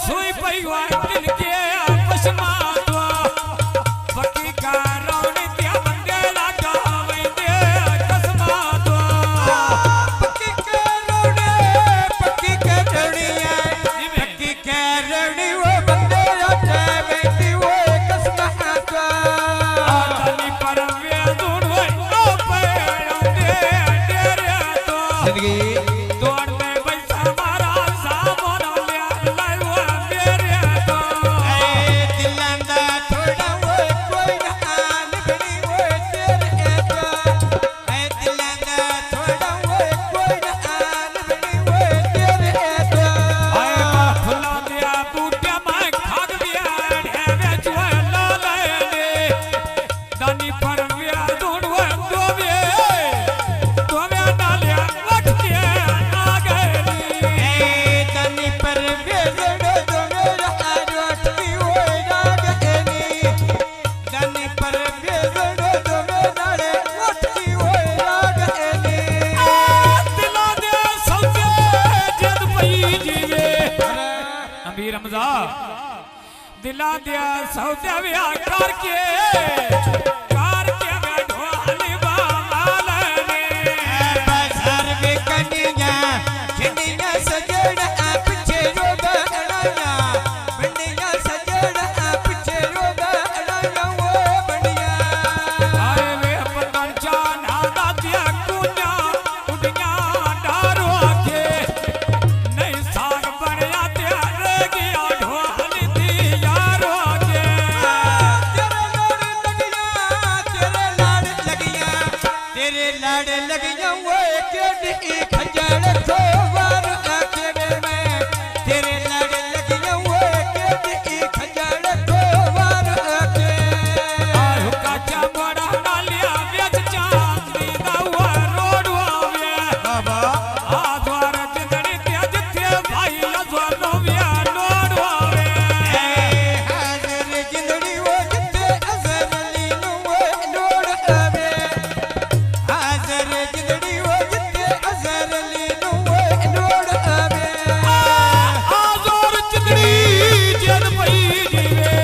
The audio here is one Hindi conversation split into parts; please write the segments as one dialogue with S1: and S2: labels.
S1: सोई पई वाटिन के आपस मातवा पक्की कारौन त्या बंदे लागा वंदे कसमातवा
S2: पक्की कारौन पक्की करौनिया पक्की करौनी वो बंदे लागा वंदे वो कसमातवा
S1: आदमी पर वे दूर वो पे आंदे डेरे तो
S2: जिंदगी दिला दिया सौदा व्या करके ढोली बाल ने बाजार में कन्या खिंडिया सजड़ पीछे रोगा अड़ाया बंडिया सजड़ पीछे रोगा अड़ाया वो बंडिया
S1: आए वे पतन चाना दादिया कुन्या उड़िया डारो आके नहीं साग बनया तेरे गया ढोली
S2: तेरे लाड़ लगिया वो केडी खंजर खोवार आखिर में तेरे लाड़ लगिया वो केडी खंजर खोवार आके
S1: आहु काचा बड़ा नालिया व्यज चांदी दावा रोडवावे
S2: बाबा
S1: आ द्वार जिंदड़ी तेज थे भाई लजवानो व्या लोडवावे
S2: हाजिर जिंदड़ी वो जिते असली नु वो लोड आवे हाजिर जिंदड़ी वो जिते असली नु वो लोड आवे
S1: आजोर जिंदड़ी जद पई जीवे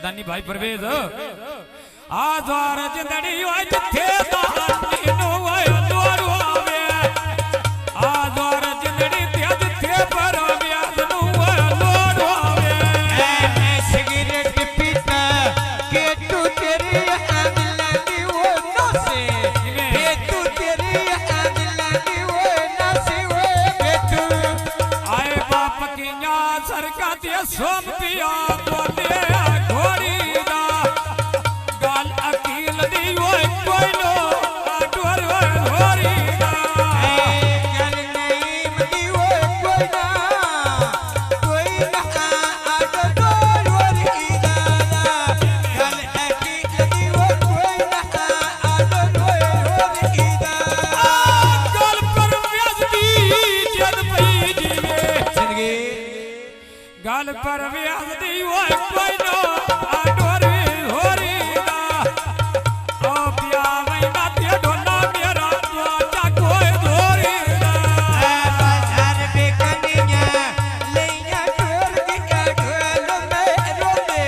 S1: दानी भाई परवेज आ द्वार जिंदड़ी वो जिथे दानी नु वो लोडवावे आ द्वार जिंदड़ी तेज थे पर व्याज नु वो लोडवावे
S2: सिगरेट पीता के तू तेरी आंगलानी वो नसे के तू तेरी आंगलानी वो नसे वो के तू
S1: आए बाप की न्या सरका ते सोम पिया बोले घोड़ी दा गाल अकील दी वो कोई नो आडोर वो घोड़ी दा
S2: गल नहीं मदी वो कोई ना आडो डोर वरी दादा गल की लगी वो कोई ना आडो डोर वरी दादा
S1: गाल पर व्याज दी जद पई जीवे
S2: जिंदगी
S1: गाल पर व्याज दी वो कोई नो आडोर घोड़ी दा ओ पिया वैना ते ढोला मेरा द्वाचा कोई घोड़ी दा
S2: बाजार में कन्या लैया ढोल दिया ढोल में रोले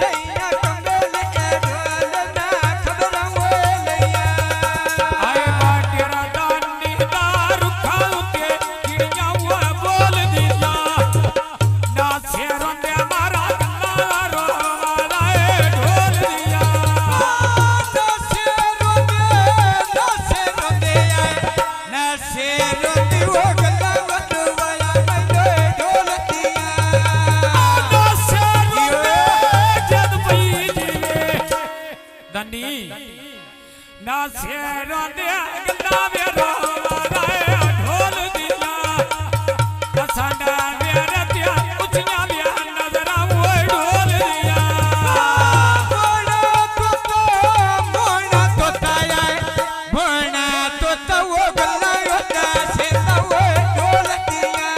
S2: लैया कमल ढोल ना खबर वो लैया
S1: आए बाटेरा दानी दारू खाउते किड़िया वो बोल दिया ना शेरों ने मारा गल्ला रो वाला ढोल दिया
S2: नशे रोते वो गला वटवाया मैं ढोल दिया
S1: ना शेरों ने जद पई जीवे दनी ना शेरों ने गल्ला वे रो वाला ढोल दिया कसंडा मेरे त्या उचिया वे नजरा वो ढोल दिया
S2: मोना तोता वो गला होता से वो ढोल दिया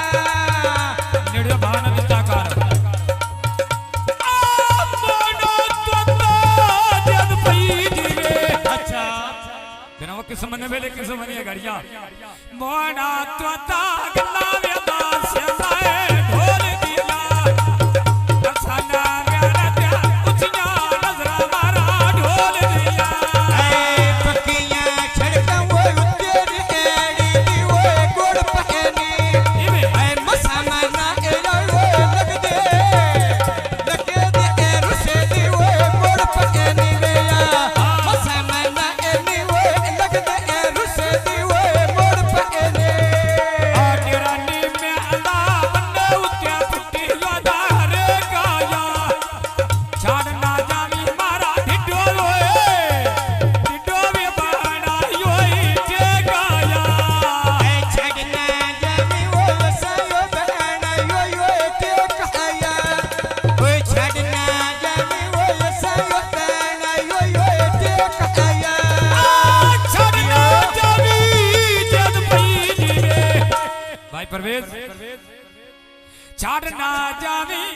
S1: निड़ियो भान विचाकार मोनो तोता जद पई जीवे अच्छा बिना वो किस मन वेले किस मनिया गाड़िया मोना तोता गल्ला वे दास से ढोल दिया छाड़ ना जावी